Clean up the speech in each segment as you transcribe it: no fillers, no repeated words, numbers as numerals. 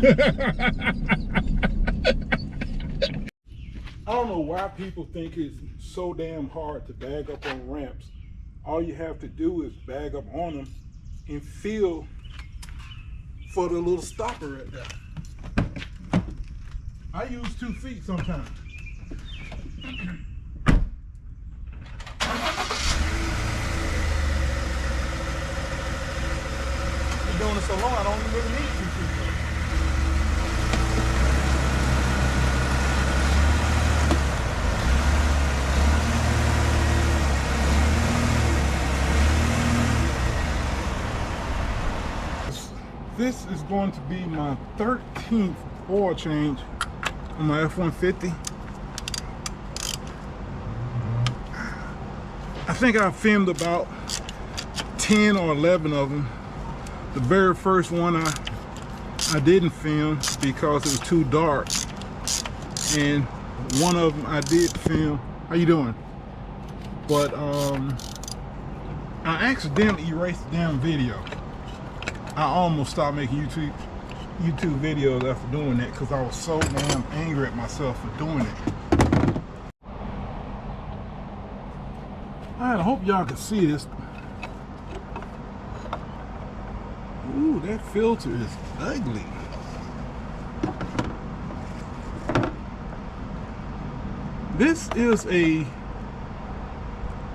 I don't know why people think it's so damn hard to bag up on ramps. All you have to do is bag up on them and feel for the little stopper right there. I use 2 feet sometimes. Been doing it so long, I don't really need 2 feet. This is going to be my 13th oil change on my F-150. I think I filmed about 10 or 11 of them. The very first one I didn't film because it was too dark, and one of them I did film. How you doing? But I accidentally erased the damn video. I almost stopped making YouTube videos after doing that because I was so damn angry at myself for doing it. Alright, I hope y'all can see this. Ooh, that filter is ugly. This is a,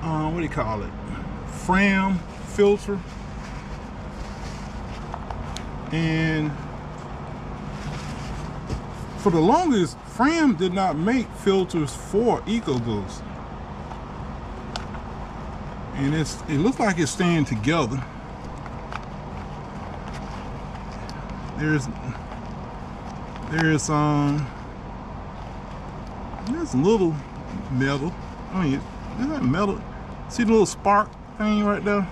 what do you call it? Fram filter. And for the longest, Fram did not make filters for ecoboost. And it looks like it's staying together. There's little metal. I mean, is that metal? See the little spark thing right there?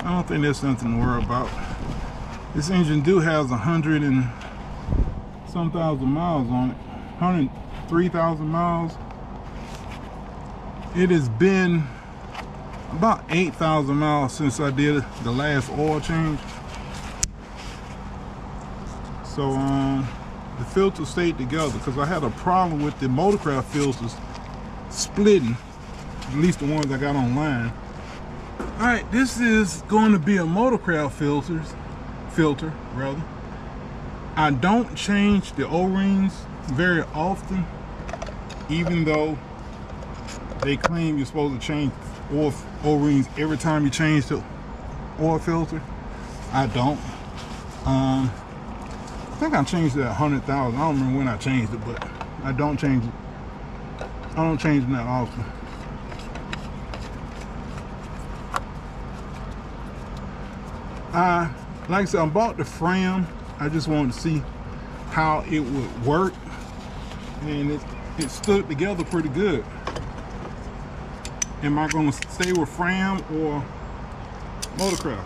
I don't think there's something to worry about. This engine has 100 and some thousand miles on it. 103,000 miles. It has been about 8,000 miles since I did the last oil change. So the filter stayed together because I had a problem with the Motorcraft filters splitting, at least the ones I got online. Alright, this is going to be a Motorcraft filter. I don't change the O-rings very often, even though they claim you're supposed to change O-rings every time you change the oil filter. I don't. I think I changed it at 100,000. I don't remember when I changed it, but I don't change it. I don't change them that often. Like I said, I bought the Fram. I just wanted to see how it would work, and it stood together pretty good. Am I going to stay with Fram or Motorcraft?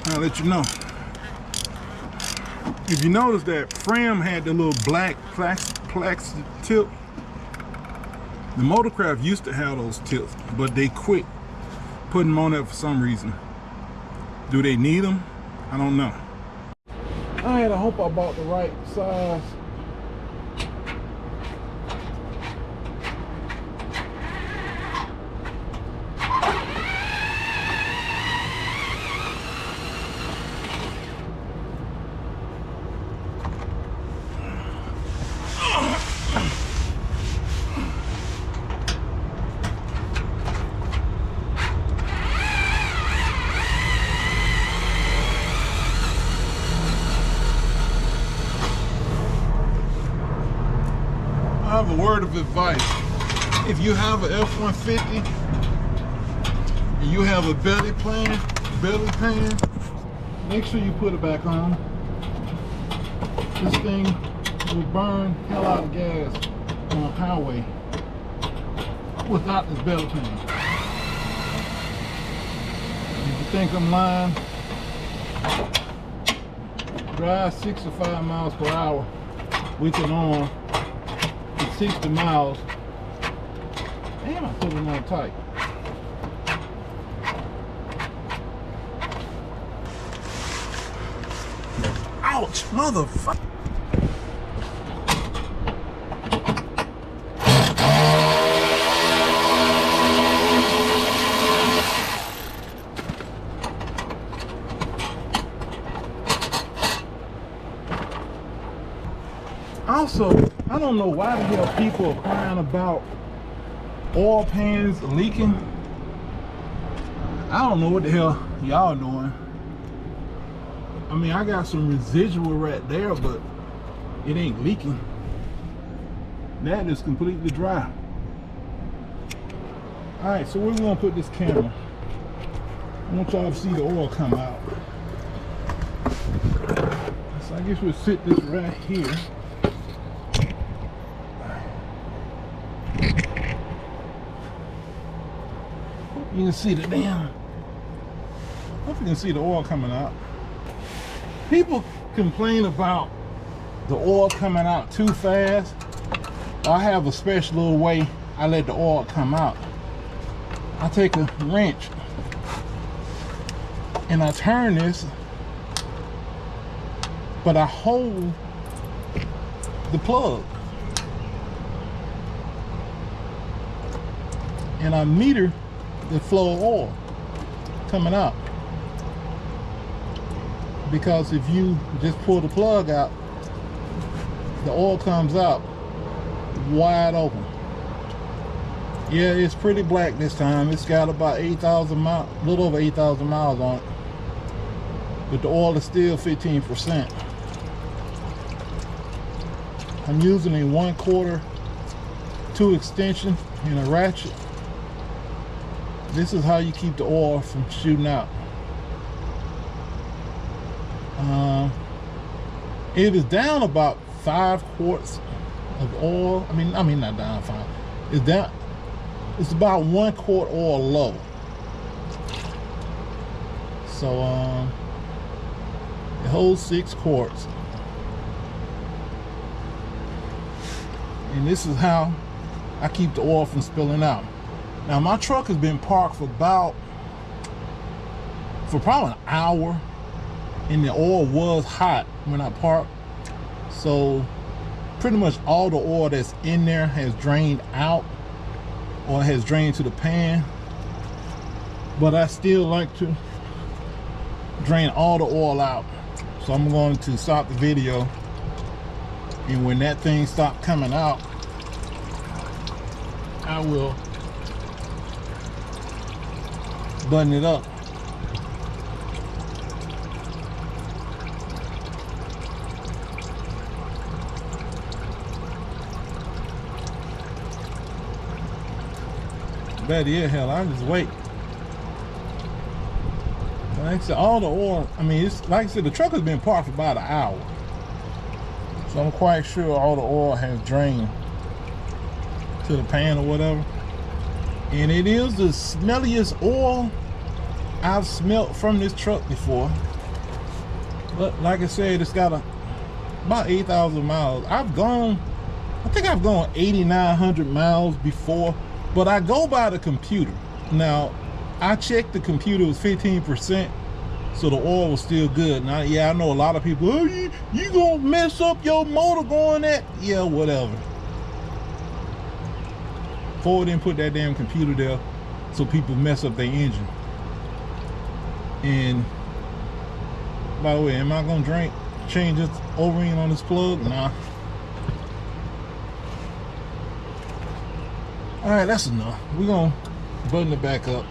I'll let you know. If you notice that Fram had the little black plastic tip, the Motorcraft used to have those tips, but they quit putting them on there for some reason. Do they need them? I don't know. Alright, I hope I bought the right size. I have a word of advice. If you have an F-150 and you have a belly pan, make sure you put it back on. This thing will burn hell out of gas on a highway without this belly pan. If you think I'm lying, drive 65 miles per hour with it on. 60 miles. Damn, I put it on tight. Ouch, motherfucker. Also, I don't know why the hell people are crying about oil pans leaking. I don't know what the hell y'all doing. I mean, I got some residual right there, but it ain't leaking. That is completely dry. All right, so where we gonna put this camera? I want y'all to see the oil come out. So I guess we'll sit this right here. You can see the damn. Hope you can see the oil coming out. People complain about the oil coming out too fast. I have a special little way I let the oil come out. I take a wrench and I turn this, but I hold the plug and I meter the flow of oil coming out. Because if you just pull the plug out, the oil comes out wide open. Yeah, it's pretty black this time. It's got about 8,000 miles, a little over 8,000 miles on it. But the oil is still 15%. I'm using a 1/4 2 extension and a ratchet. This is how you keep the oil from shooting out. It is down about 5 quarts of oil. I mean not down 5. It's down. It's about 1 quart oil low. So it holds 6 quarts. And this is how I keep the oil from spilling out. Now my truck has been parked for probably an hour, and the oil was hot when I parked. So pretty much all the oil that's in there has drained out or has drained to the pan. But I still like to drain all the oil out. So I'm going to stop the video, and when that thing stops coming out, I will button it up. Better yet, hell, I just wait. Like I said, all the oil, I mean, it's like I said, the truck has been parked for about an hour. So I'm quite sure all the oil has drained to the pan or whatever. And it is the smelliest oil I've smelt from this truck before. But like I said, it's got about 8,000 miles. I think I've gone 8,900 miles before, but I go by the computer. Now, I checked the computer, it was 15%, so the oil was still good. Now, yeah, I know a lot of people, oh, you gonna mess up your motor going that? Yeah, whatever. Ford didn't put that damn computer there so people mess up their engine. And by the way, am I gonna change this O-ring on this plug? Nah. All right, that's enough. We're gonna button it back up.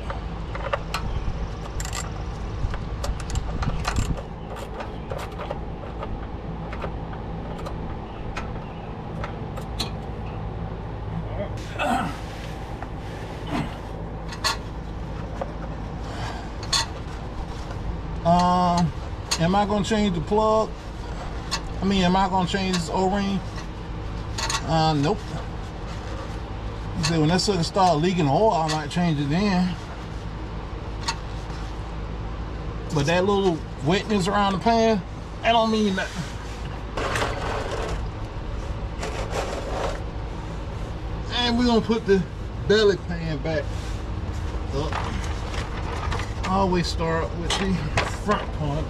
Am I gonna change the plug? I mean, am I gonna change this O-ring? Nope. He said when that sucker start leaking oil, I might change it then. But that little wetness around the pan, that don't mean nothing. And we're gonna put the belly pan back up. I always start with the front part.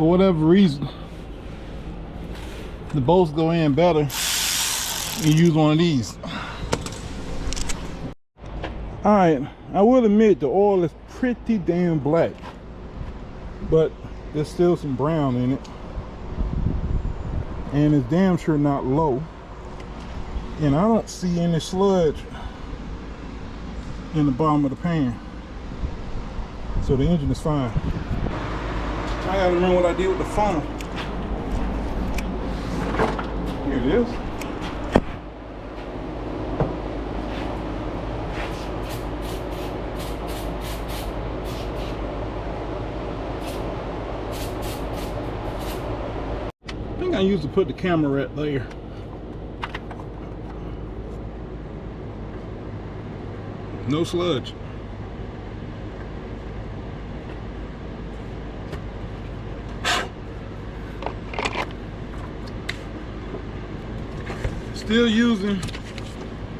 for whatever reason, the bolts go in better and use one of these. All right, I will admit the oil is pretty damn black, but there's still some brown in it, and it's damn sure not low, and I don't see any sludge in the bottom of the pan, so the engine is fine. I gotta remember what I did with the funnel. Here it is. I think I used to put the camera right there. No sludge. Still using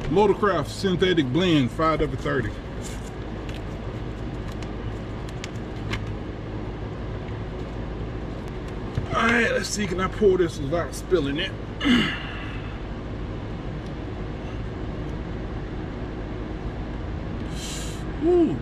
Motorcraft synthetic blend 5W30. All right, let's see, can I pour this without spilling it? Ooh.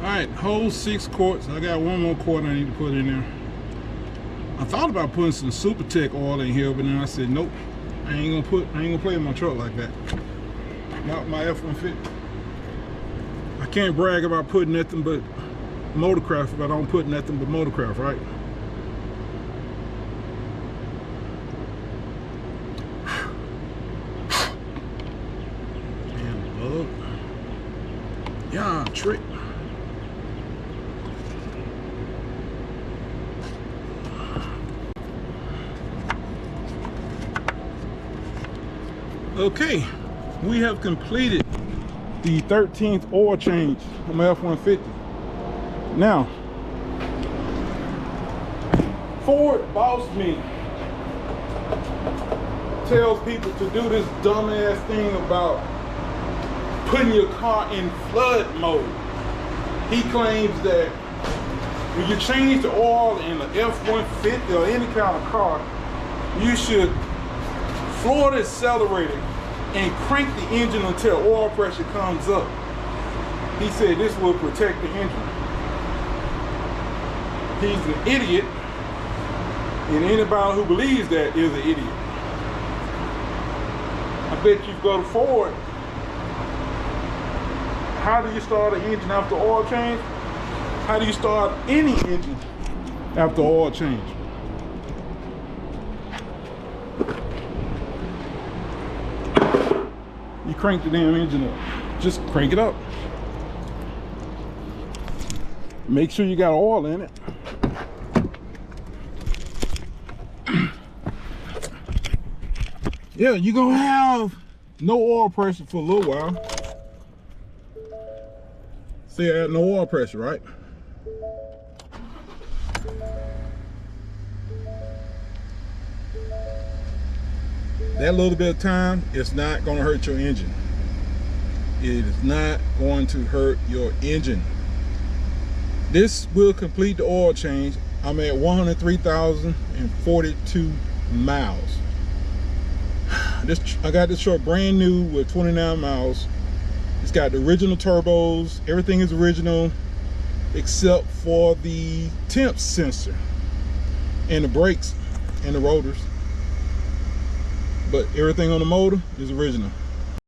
Alright, whole 6 quarts. I got one more quart I need to put in there. I thought about putting some Supertech oil in here, but then I said nope. I ain't gonna play with my truck like that. Not my F-150. I can't brag about putting nothing but Motorcraft if I don't put nothing but Motorcraft, right? Damn bug. Yeah, trick. Okay, we have completed the 13th oil change on my F-150. Now, Ford boss me tells people to do this dumbass thing about putting your car in flood mode. He claims that when you change the oil in the F-150 or any kind of car, you should floor the accelerator and crank the engine until oil pressure comes up. He said this will protect the engine. He's an idiot, and anybody who believes that is an idiot. I bet you go to Ford. How do you start an engine after oil change? How do you start any engine after oil change? You crank the damn engine up. Just crank it up. Make sure you got oil in it. Yeah, you're gonna have no oil pressure for a little while. See, I had no oil pressure, right? That little bit of time, it's not going to hurt your engine. It is not going to hurt your engine. This will complete the oil change. I'm at 103,042 miles. I got this truck brand new with 29 miles. It's got the original turbos. Everything is original except for the temp sensor and the brakes and the rotors. But everything on the motor is original.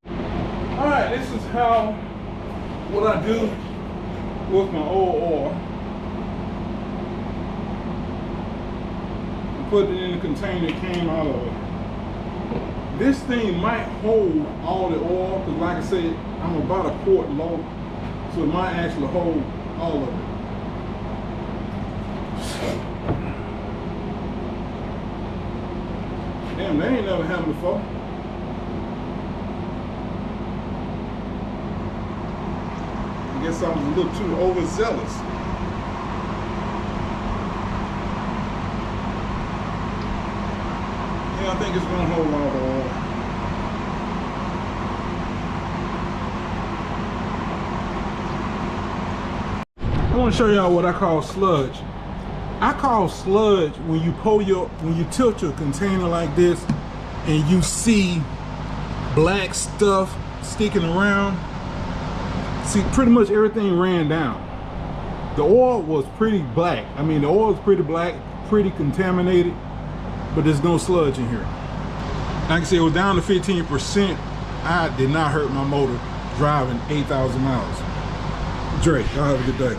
All right, this is what I do with my oil. I put it in the container that came out of it. This thing might hold all the oil, because like I said, I'm about a quart low, so it might actually hold all of it. Damn, that ain't never happened before. I guess I was a little too overzealous. Yeah, I think it's gonna hold all the oil. I want to show y'all what I call sludge. I call sludge when you tilt your container like this and you see black stuff sticking around. See, pretty much everything ran down. The oil was pretty black. I mean, the oil is pretty black, pretty contaminated, but there's no sludge in here. Like I said, it was down to 15%. I did not hurt my motor driving 8,000 miles. Drake, y'all have a good day.